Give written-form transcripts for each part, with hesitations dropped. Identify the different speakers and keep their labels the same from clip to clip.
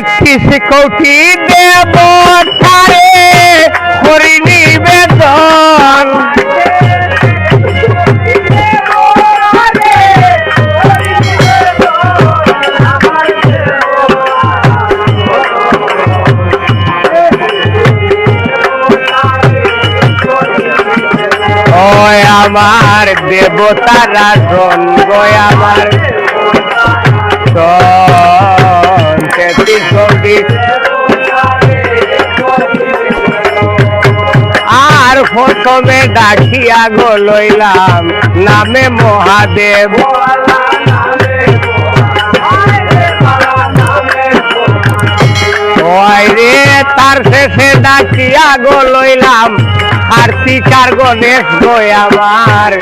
Speaker 1: তেত্রিশ কোটি দেবতারে করি নিবেদন ওই আমার দেবতারা সঙ্গ আমার আর প্রথমে ডাকিয়া গো লইলাম নামে মহাদেব ওই রে তার শেষে ডাকিয়া গো লইলাম কার্তিক আর গণেশ গো আমার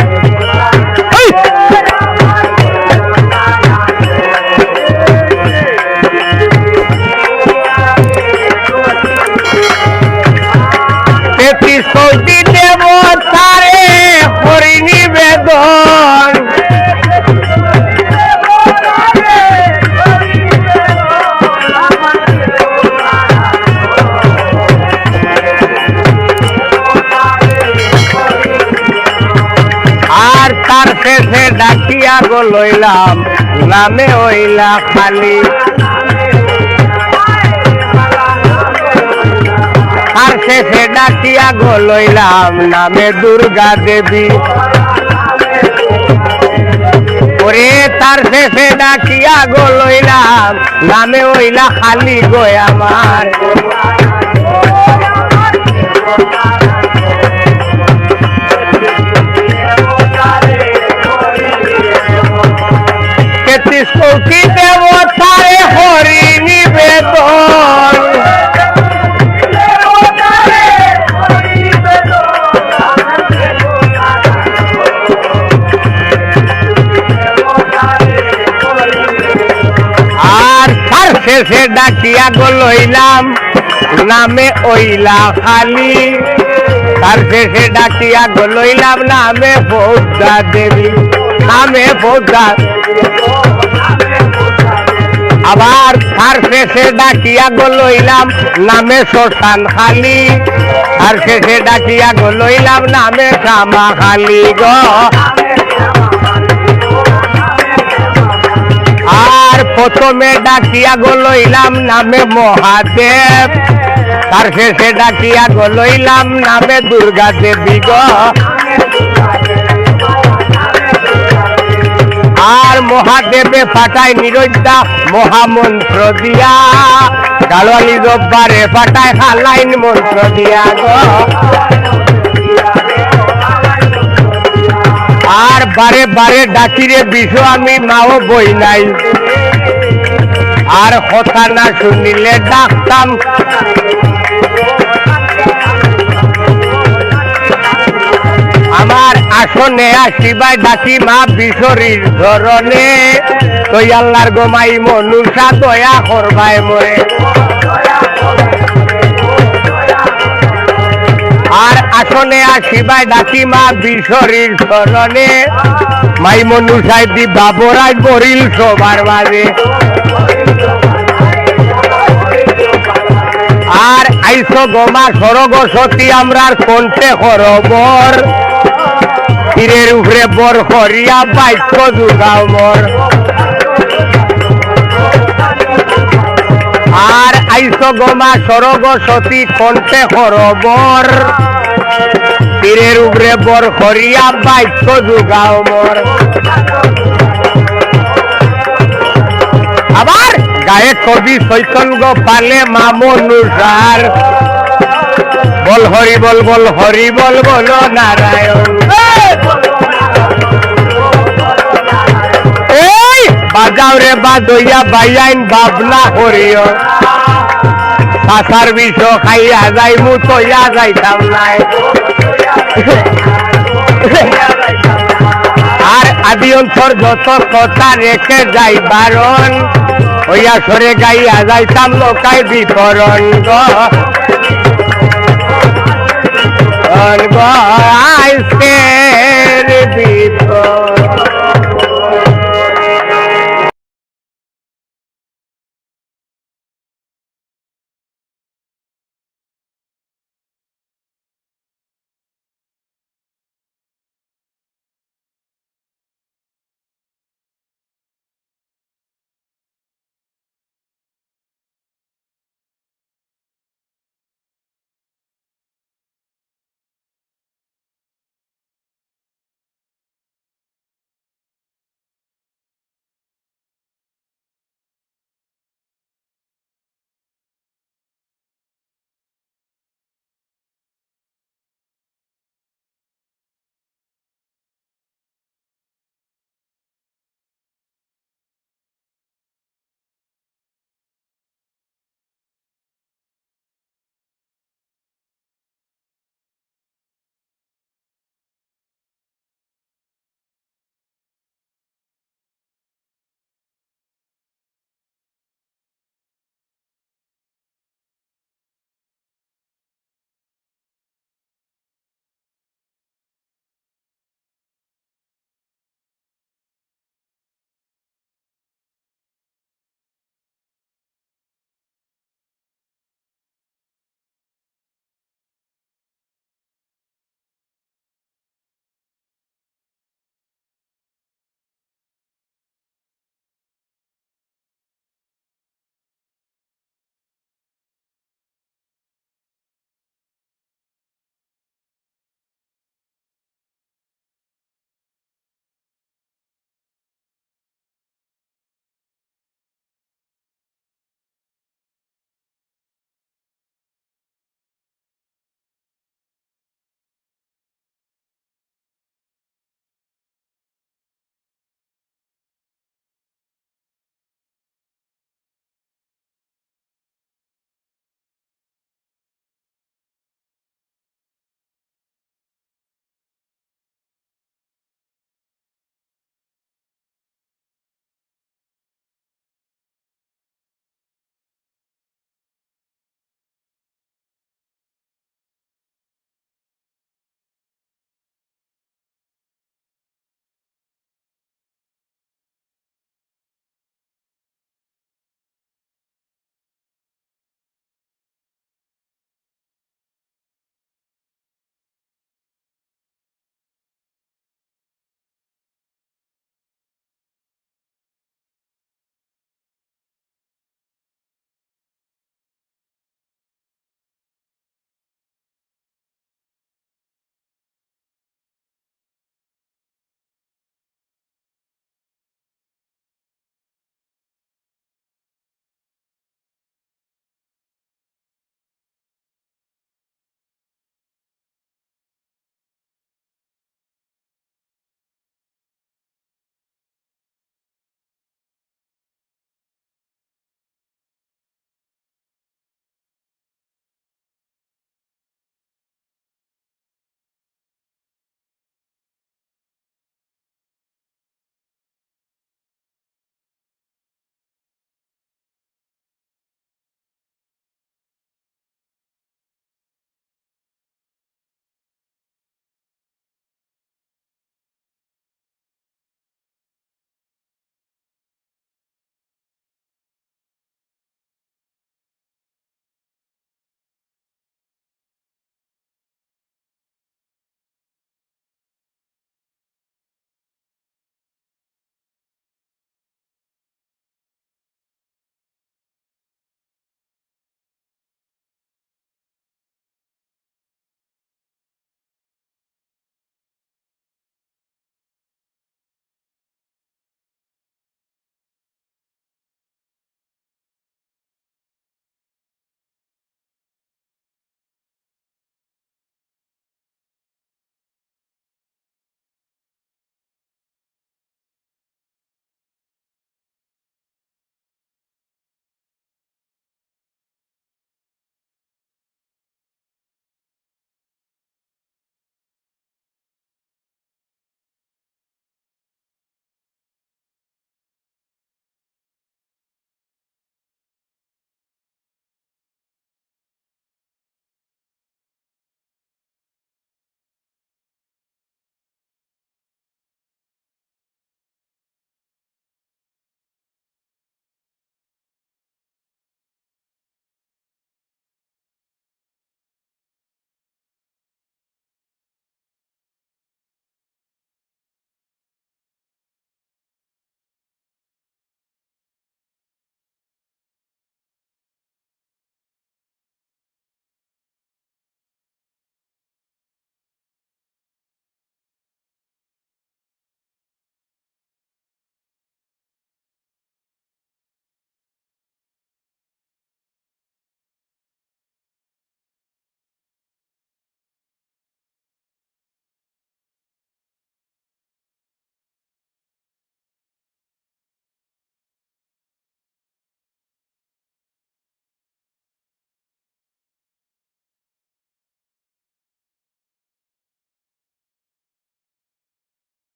Speaker 1: তেত্রিশ কোটি দেবতারে করি নিবেদন আর তার শেষে ডাকিয়া গো লইলাম নামে হইলা খালি আর শেষে ডাকিয়া গো লইলাম নামে দুর্গা দেবী ওরে তার শেষে ডাকিয়া গো লইলাম নামে হইলা খালি গো আমার তেত্রিশ কোটি দেবতারে হরি নিবেদন আর তার শেষে ডাকিয়া গো লইলাম নামে ওইলা খালি তার শেষে ডাকিয়া গো লইলাম নামে বৌদ্ধা দেবী নামে বৌদ্ধা আবার তার শেষে ডাকিয়া গো লইলাম নামে শ্মশান খালি তার শেষে ডাকিয়া গো লইলাম নামে শ্যামা খালি গো আর প্রথমে ডাকিয়া গো লইলাম নামে মহাদেব তার শেষে ডাকিয়া গো লইলাম নামে দুর্গা দেবী গো আর মহাদেবে পাঠায় নিরজ্জা মহামন্ত্র দিয়া গালওয়ালি রব্বারে পাঠায় হালাইন মন্ত্র দিয়া গো আর বারে বারে ডাকিরে বিশু আমি মাও বই নাই আর কথা না শুনিলে ডাকতাম আমার আসনে আসিবাই ডাকি মা বিশরীর ধরনে তুই আল্লাহর গোমাই মনুষা দয়া করবাই মরে আর আসনে আসিবাই ডাকি মা বিশরীর ধরনে মাই মনুষায় দি বাবরাই বরিল সবার মাঝে আর আইসো গোমা সরগসতী আমরার কণ্ঠে খরবর তীরের উপরে বর হরিয়া বাক্য যুগাও মর আর আইসো গোমা সরগসতী কণ্ঠে খরবর তীরের উপরে বর হরিয়া বাক্য যুগাও মর আবার গায়ে কবি চৈতন্য পালে মামনুসার বল হরি বল বল হরি বল বল নারায়ণ এই বাজাও রে বাজইয়া বাইয়াইন ভাবনা করিও পাশার বিষ খাইয়া যাই মুতইয়া যাইতাম নাই আর আদি অন্তর যত কথা রেখে যাই বারণ হইয়া সরে গাইয়া যাইতাম লোকাই বিতরণ আজকের বিতরণ